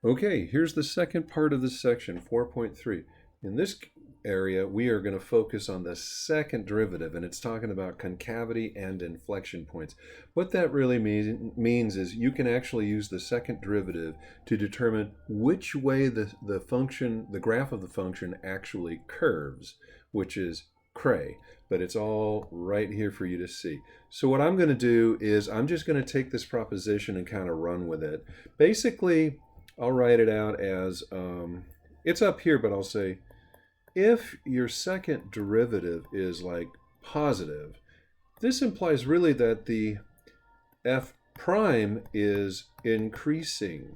Okay, here's the second part of this section, 4.3. In this area, we are going to focus on the second derivative, and it's talking about concavity and inflection points. What that really means is you can actually use the second derivative to determine which way the graph of the function actually curves, which is cray, but it's all right here for you to see. So what I'm going to do is I'm just going to take this proposition and kind of run with it. Basically, I'll write it out as, it's up here, but I'll say, if your second derivative is like positive, this implies really that the f prime is increasing.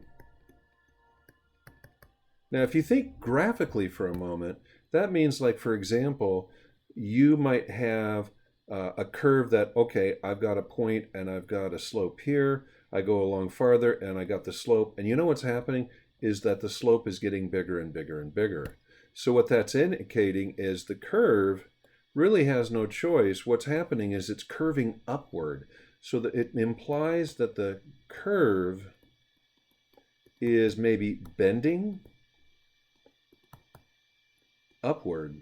Now, if you think graphically for a moment, that means, like, for example, you might have a curve that, okay, I've got a point and I've got a slope here. I go along farther and I got the slope. And you know what's happening is that the slope is getting bigger and bigger and bigger. So what that's indicating is the curve really has no choice. What's happening is it's curving upward. So that it implies that the curve is maybe bending upward.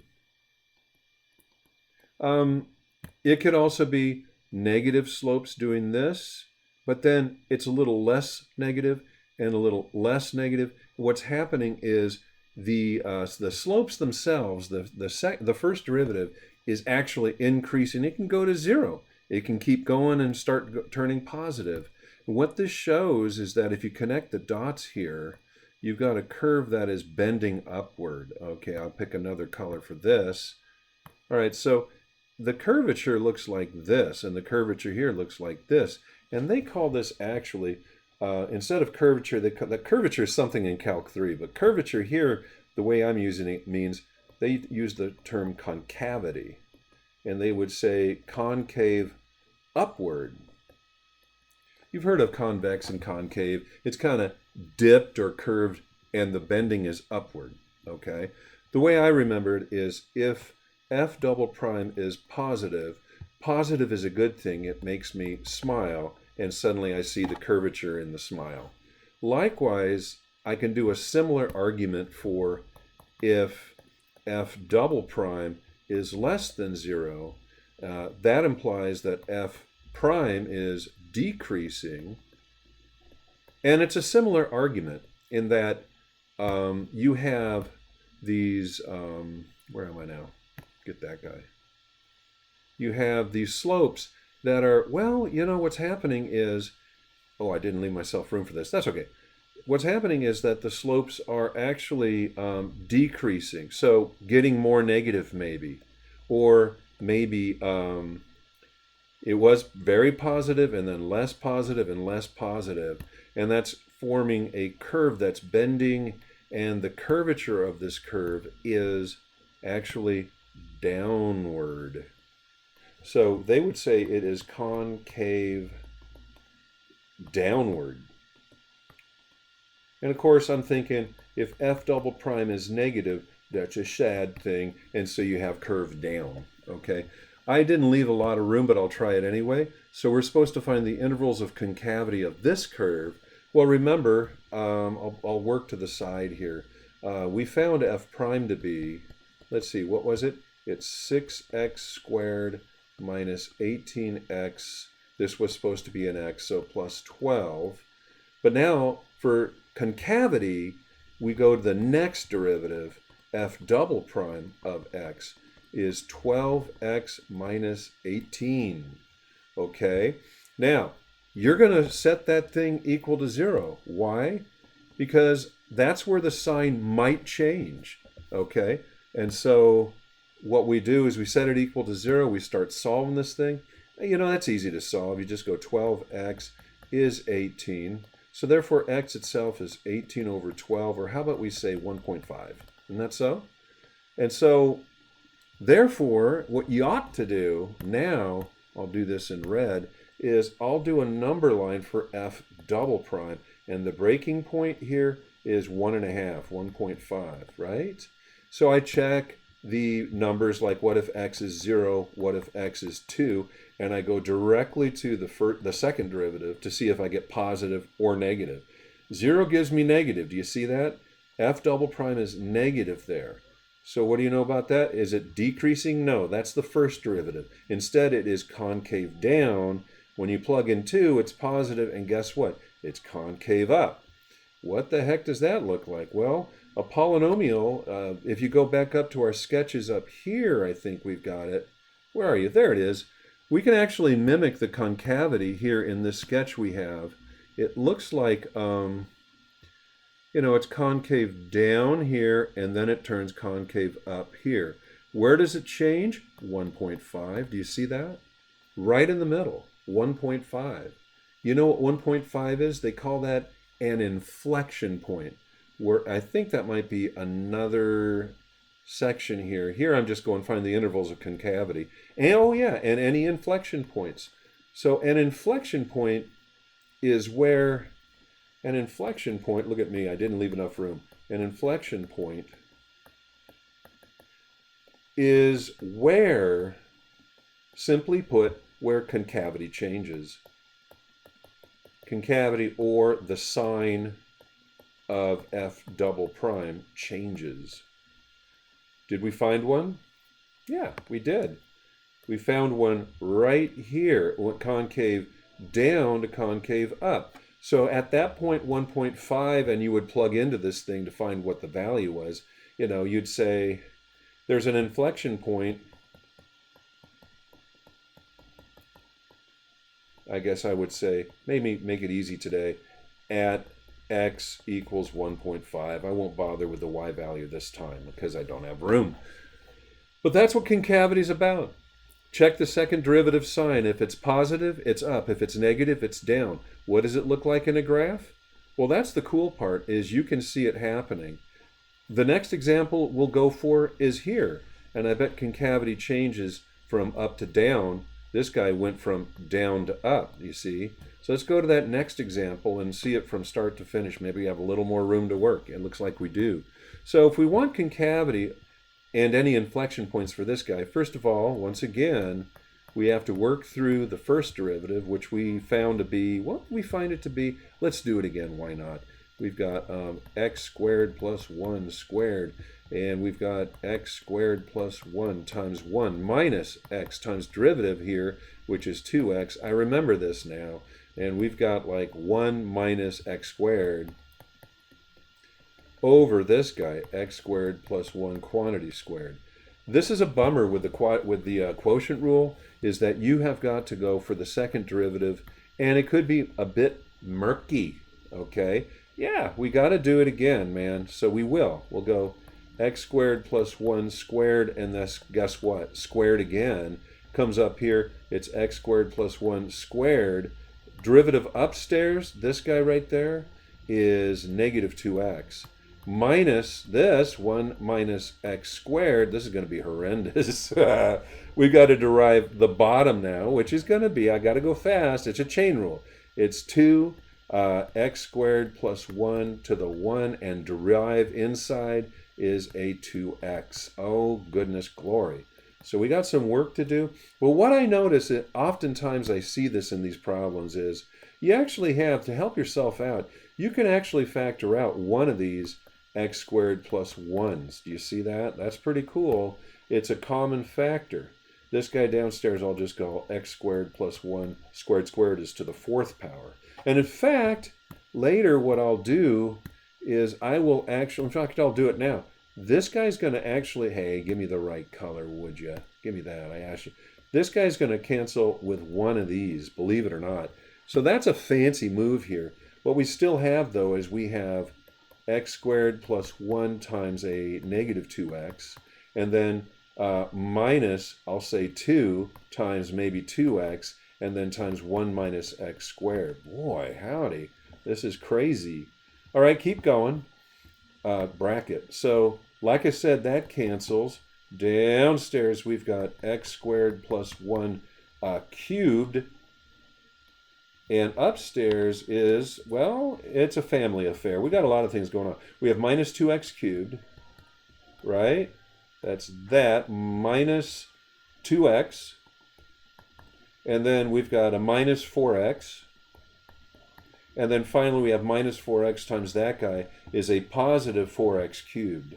It could also be negative slopes doing this, but then it's a little less negative and a little less negative. What's happening is the slopes themselves, the first derivative is actually increasing. It can go to zero. It can keep going and start turning positive. And what this shows is that if you connect the dots here, you've got a curve that is bending upward. Okay, I'll pick another color for this. All right, so the curvature looks like this, and the curvature here looks like this. And they call this actually, instead of curvature, the curvature is something in Calc 3, but curvature here, the way I'm using it, means they use the term concavity. And they would say concave upward. You've heard of convex and concave. It's kind of dipped or curved, and the bending is upward, okay? The way I remember it is if f double prime is positive, positive is a good thing. It makes me smile, and suddenly I see the curvature in the smile. Likewise, I can do a similar argument for if f double prime is less than 0. That implies that f prime is decreasing. And it's a similar argument in that you have these, where am I now? Get that guy. You have these slopes that are, well, you know, what's happening is, oh, I didn't leave myself room for this. That's okay. What's happening is that the slopes are actually decreasing. So getting more negative maybe, or maybe it was very positive and then less positive and less positive. And that's forming a curve that's bending, and the curvature of this curve is actually downward. So they would say it is concave downward. And of course, I'm thinking if f double prime is negative, that's a sad thing, and so you have curve down, okay? I didn't leave a lot of room, but I'll try it anyway. So we're supposed to find the intervals of concavity of this curve. Well, remember, I'll work to the side here. We found f prime to be, let's see, what was it? It's 6x squared minus 18x. This was supposed to be an x, so plus 12. But now, for concavity, we go to the next derivative, f double prime of x is 12x minus 18. Okay? Now, you're going to set that thing equal to 0. Why? Because that's where the sign might change. Okay? And so what we do is we set it equal to 0. We start solving this thing. You know, that's easy to solve. You just go 12x is 18. So therefore, x itself is 18 over 12, or how about we say 1.5? Isn't that so? And so, therefore, what you ought to do now, I'll do this in red, is I'll do a number line for f double prime. And the breaking point here is 1.5, 1.5, right? So I check the numbers like what if x is 0, what if x is 2, and I go directly to the second derivative to see if I get positive or negative. 0 gives me negative. Do you see that? F double prime is negative there. So what do you know about that? Is it decreasing? No, that's the first derivative. Instead, it is concave down. When you plug in 2, it's positive, and guess what? It's concave up. What the heck does that look like? Well, a polynomial, if you go back up to our sketches up here, I think we've got it. Where are you? There it is. We can actually mimic the concavity here in this sketch we have. It looks like, it's concave down here, and then it turns concave up here. Where does it change? 1.5. Do you see that? Right in the middle, 1.5. You know what 1.5 is? They call that an inflection point, where I think that might be another section here. Here I'm just going to find the intervals of concavity. And, oh yeah, and any inflection points. So an inflection point is where, look at me, I didn't leave enough room. An inflection point is where, simply put, where concavity changes. Concavity, or the sign of F double prime, changes. Did we find one? Yeah, we did. We found one right here, went concave down to concave up. So at that point, 1.5, and you would plug into this thing to find what the value was. You'd say there's an inflection point. I guess I would say, maybe make it easy today, at x equals 1.5. I won't bother with the y value this time because I don't have room. But that's what concavity is about. Check the second derivative sign. If it's positive, it's up. If it's negative, it's down. What does it look like in a graph? Well, that's the cool part, is you can see it happening. The next example we'll go for is here. And I bet concavity changes from up to down. This guy went from down to up, you see. So let's go to that next example and see it from start to finish. Maybe we have a little more room to work. It looks like we do. So if we want concavity and any inflection points for this guy, first of all, once again, we have to work through the first derivative, which we found to be, what did we find it to be? Let's do it again, why not? We've got x squared plus 1 squared, and we've got x squared plus 1 times 1 minus x times derivative here, which is 2x. I remember this now. And we've got like 1 minus x squared over this guy, x squared plus 1 quantity squared. This is a bummer with the quotient rule, is that you have got to go for the second derivative, and it could be a bit murky, okay? Yeah, we got to do it again, man. So we will. We'll go x squared plus 1 squared, and this, guess what? Squared again comes up here. It's x squared plus 1 squared. Derivative upstairs, this guy right there, is negative 2x. Minus this, 1 minus x squared. This is going to be horrendous. We've got to derive the bottom now, which is going to be, I got to go fast, it's a chain rule. It's 2 x squared plus 1 to the 1, and derive inside is a 2x. Oh, goodness glory. So we got some work to do. Well, what I notice, oftentimes I see this in these problems, is you actually have, to help yourself out, you can actually factor out one of these x squared plus 1s. Do you see that? That's pretty cool. It's a common factor. This guy downstairs, I'll just go x squared plus 1 squared squared is to the 4th power. And in fact, later what I'll do is I will actually, in fact, I'll do it now. This guy's going to actually, hey, give me the right color, would you? Give me that, I asked you. This guy's going to cancel with one of these, believe it or not. So that's a fancy move here. What we still have, though, is we have x squared plus 1 times a negative 2x, and then minus, I'll say 2 times maybe 2x, and then times 1 minus x squared. Boy, howdy, this is crazy. All right, keep going. Bracket. So, like I said, that cancels. Downstairs, we've got x squared plus 1 cubed. And upstairs is, well, it's a family affair. We got a lot of things going on. We have minus 2x cubed, right? That's that, minus 2x. And then we've got a minus 4x. And then finally we have minus 4x times that guy is a positive 4x cubed.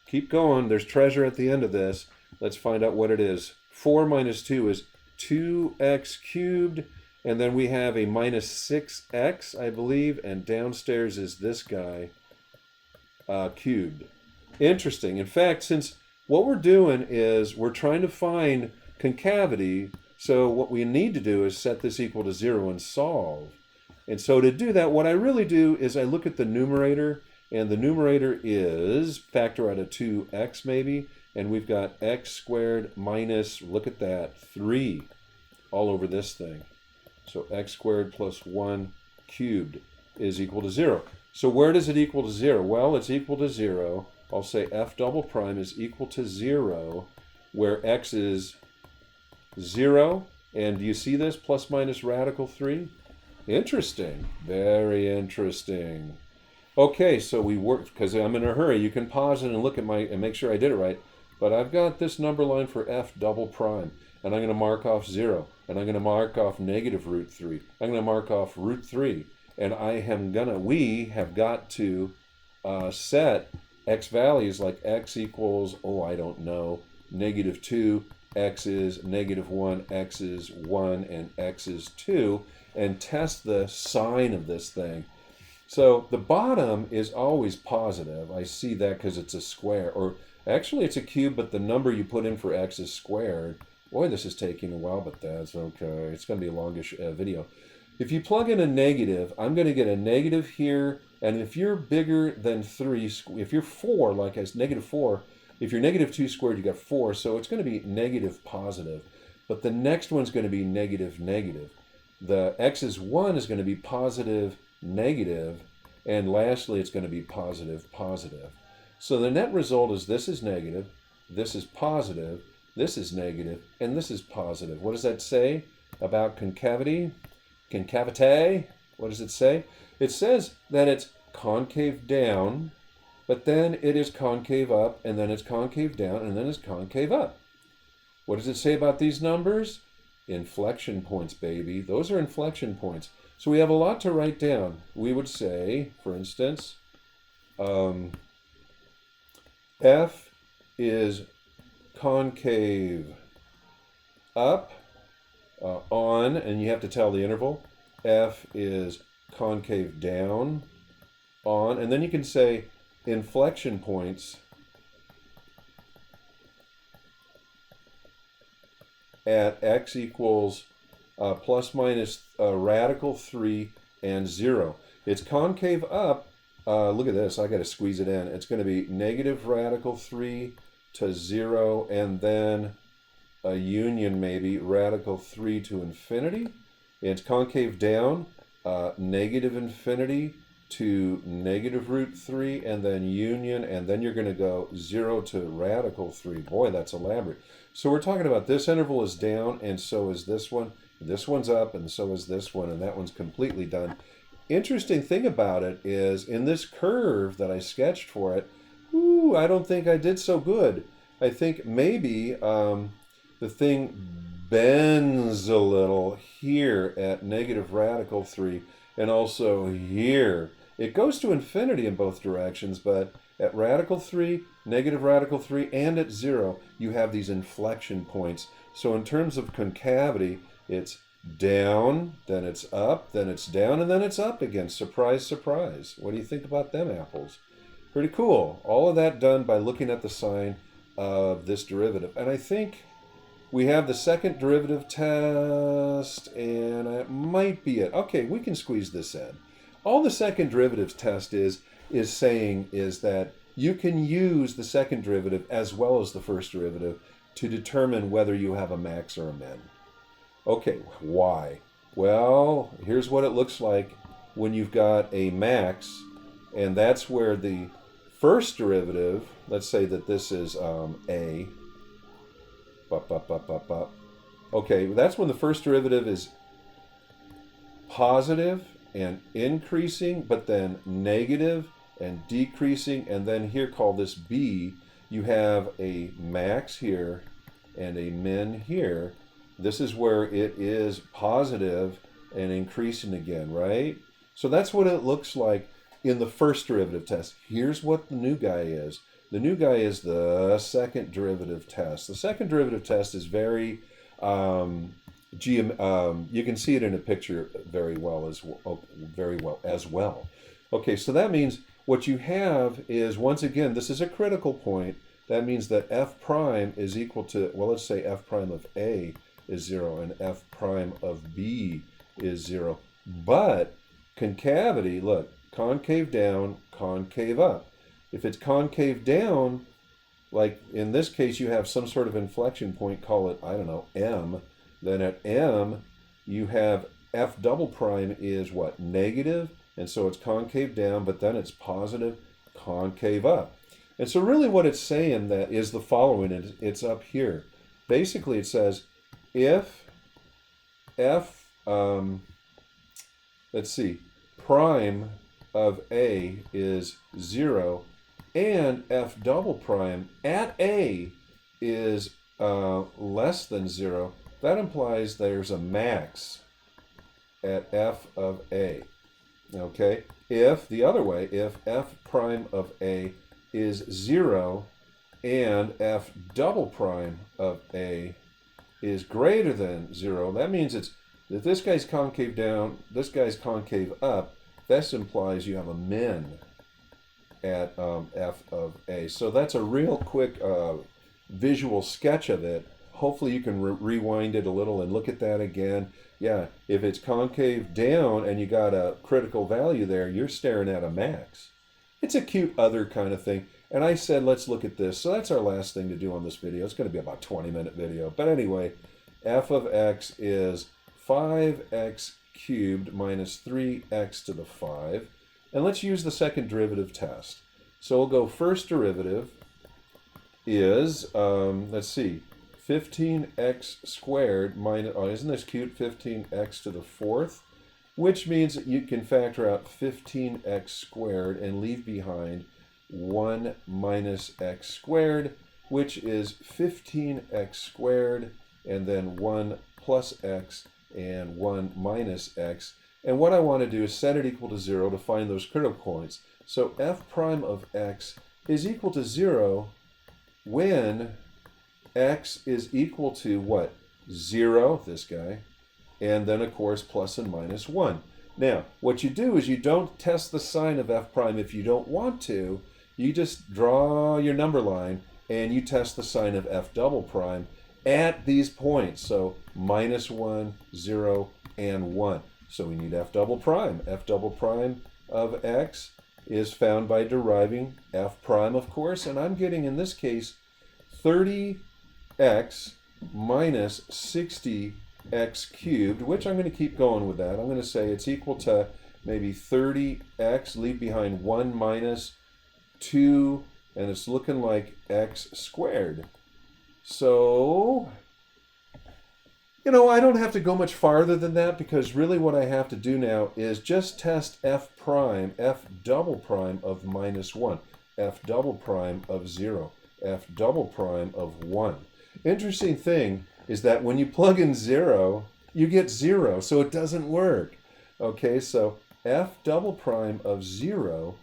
Keep going. There's treasure at the end of this. Let's find out what it is. 4 minus 2 is 2x cubed. And then we have a minus 6x, I believe. And downstairs is this guy cubed. Interesting. In fact, since what we're doing is we're trying to find concavity, so what we need to do is set this equal to 0 and solve. And so to do that, what I really do is I look at the numerator, and the numerator is factor out of 2x maybe, and we've got x squared minus, look at that, 3 all over this thing. So x squared plus 1 cubed is equal to 0. So where does it equal to 0? Well, it's equal to 0. I'll say f double prime is equal to 0, where x is 0. And do you see this? Plus minus radical 3? Interesting. Very interesting. Okay, so we worked, because I'm in a hurry. You can pause it and look at and make sure I did it right. But I've got this number line for f double prime. And I'm going to mark off 0. And I'm going to mark off negative root 3. I'm going to mark off root 3. And we have got to set x values like x equals, I don't know, negative 2, x is negative 1, x is 1, and x is 2, and test the sign of this thing. So the bottom is always positive. I see that because it's a square. Or actually it's a cube, but the number you put in for x is squared. Boy, this is taking a while, but that's okay. It's going to be a longish video. If you plug in a negative, I'm going to get a negative here. And if you're bigger than 3, if you're 4, like as negative 4, if you're negative 2 squared, you got 4. So it's going to be negative positive. But the next one's going to be negative negative. The x is 1 is going to be positive negative. And lastly, it's going to be positive positive. So the net result is this is negative, this is positive, this is negative, and this is positive. What does that say about concavity? Concavity? What does it say? It says that it's concave down, but then it is concave up, and then it's concave down, and then it's concave up. What does it say about these numbers? Inflection points, baby. Those are inflection points. So we have a lot to write down. We would say, for instance, f is concave up on, and you have to tell the interval. F is concave down on, and then you can say inflection points at x equals plus minus radical 3 and 0. It's concave up. Look at this. I got to squeeze it in. It's going to be negative radical 3 to 0, and then a union maybe radical 3 to infinity. It's concave down, negative infinity to negative root 3, and then union, and then you're going to go 0 to radical 3. Boy, that's elaborate. So we're talking about this interval is down, and so is this one. This one's up, and so is this one, and that one's completely done. Interesting thing about it is, in this curve that I sketched for it, I don't think I did so good. I think maybe the thing bends a little here at negative radical 3, and also here. It goes to infinity in both directions, but at radical 3, negative radical 3, and at 0, you have these inflection points. So in terms of concavity, it's down, then it's up, then it's down, and then it's up again. Surprise, surprise. What do you think about them apples? Pretty cool. All of that done by looking at the sign of this derivative. And I think we have the second derivative test, and that might be it. Okay, we can squeeze this in. All the second derivative test is saying is that you can use the second derivative as well as the first derivative to determine whether you have a max or a min. Okay, why? Well, here's what it looks like when you've got a max, and that's where the first derivative, let's say that this is a, okay, that's when the first derivative is positive and increasing, but then negative and decreasing, and then here, call this b, you have a max here and a min here. This is where it is positive and increasing again, right? So that's what it looks like in the first derivative test. Here's what the new guy is. The new guy is the second derivative test. The second derivative test is very, you can see it in a picture very well as well. Okay, so that means what you have is, once again, this is a critical point. That means that f prime is equal to, well, let's say f prime of A is 0 and f prime of B is 0. But concavity, look, concave down, concave up. If it's concave down, like in this case, you have some sort of inflection point, call it, I don't know, M. Then at M, you have f double prime is what? Negative. And so it's concave down, but then it's positive, concave up. And so really what it's saying that is the following. It's up here. Basically, it says if f, let's see, prime of A is 0 and f double prime at A is less than 0, that implies there's a max at f of A. Okay, if the other way, if f prime of A is 0 and f double prime of A is greater than 0, that means it's that this guy's concave down, this guy's concave up. This implies you have a min at f of A. So that's a real quick visual sketch of it. Hopefully you can rewind it a little and look at that again. Yeah, if it's concave down and you got a critical value there, you're staring at a max. It's a cute other kind of thing. And I said, let's look at this. So that's our last thing to do on this video. It's going to be about a 20-minute video. But anyway, f of x is 5x cubed minus 3x to the 5. And let's use the second derivative test. So we'll go first derivative is, let's see, 15x squared minus, oh, isn't this cute, 15x to the 4th? Which means that you can factor out 15x squared and leave behind 1 minus x squared, which is 15x squared, and then 1 plus x and 1 minus x. And what I want to do is set it equal to 0 to find those critical points. So f prime of x is equal to 0 when x is equal to what? 0, this guy, and then of course plus and minus 1. Now, what you do is you don't test the sign of f prime if you don't want to. You just draw your number line and you test the sign of f double prime at these points. So minus 1, 0, and 1. So we need f double prime. F double prime of x is found by deriving f prime, of course, and I'm getting, in this case, 30x minus 60x cubed, which I'm going to keep going with that. I'm going to say it's equal to maybe 30x, leave behind 1 minus 2, and it's looking like x squared. So, you know, I don't have to go much farther than that, because really what I have to do now is just test f prime, f double prime of minus 1, f double prime of 0, f double prime of 1. Interesting thing is that when you plug in 0, you get 0, so it doesn't work. Okay, so f double prime of 0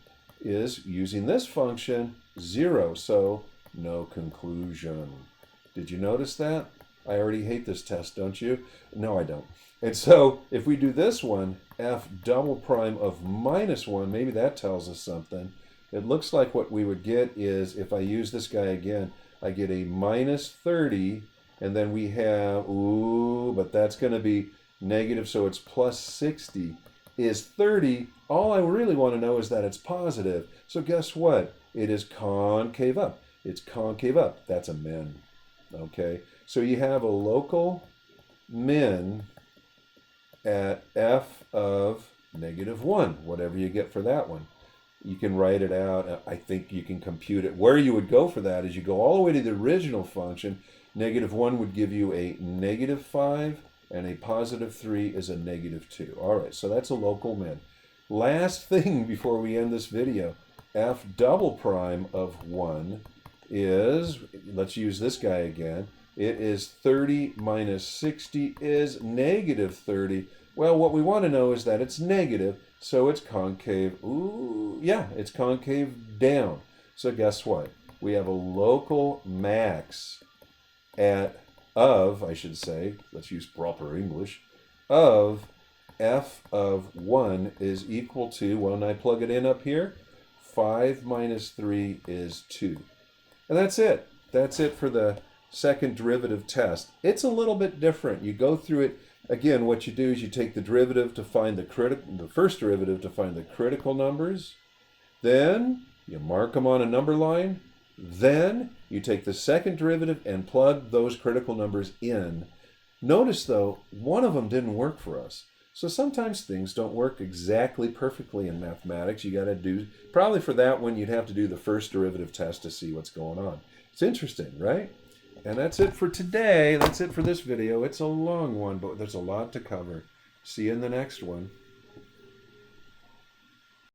is, using this function, 0, so no conclusion. Did you notice that? I already hate this test, don't you? No, I don't. And so if we do this one, f double prime of minus 1, maybe that tells us something. It looks like what we would get is, if I use this guy again, I get a minus 30, and then we have, ooh, but that's going to be negative, so it's plus 60. Is 30, all I really want to know is that it's positive. So guess what? It is concave up. It's concave up. That's a min. Okay? So you have a local min at f of negative 1, whatever you get for that one. You can write it out. I think you can compute it. Where you would go for that is you go all the way to the original function. Negative 1 would give you a negative 5, and a positive 3 is a negative 2. All right, so that's a local min. Last thing before we end this video, f double prime of 1 is, let's use this guy again. It is 30 minus 60 is negative 30. Well, what we want to know is that it's negative, so it's concave. Ooh, yeah, it's concave down. So guess what? We have a local max I should say, let's use proper English, of f of 1 is equal to, when I plug it in up here, 5 minus 3 is 2. And that's it. That's it for the second derivative test. It's a little bit different. You go through it. Again, what you do is you take the derivative to find the first derivative to find the critical numbers. Then you mark them on a number line. Then you take the second derivative and plug those critical numbers in. Notice though, one of them didn't work for us. So sometimes things don't work exactly perfectly in mathematics. You got to do, probably for that one, you'd have to do the first derivative test to see what's going on. It's interesting, right? And that's it for today. That's it for this video. It's a long one, but there's a lot to cover. See you in the next one.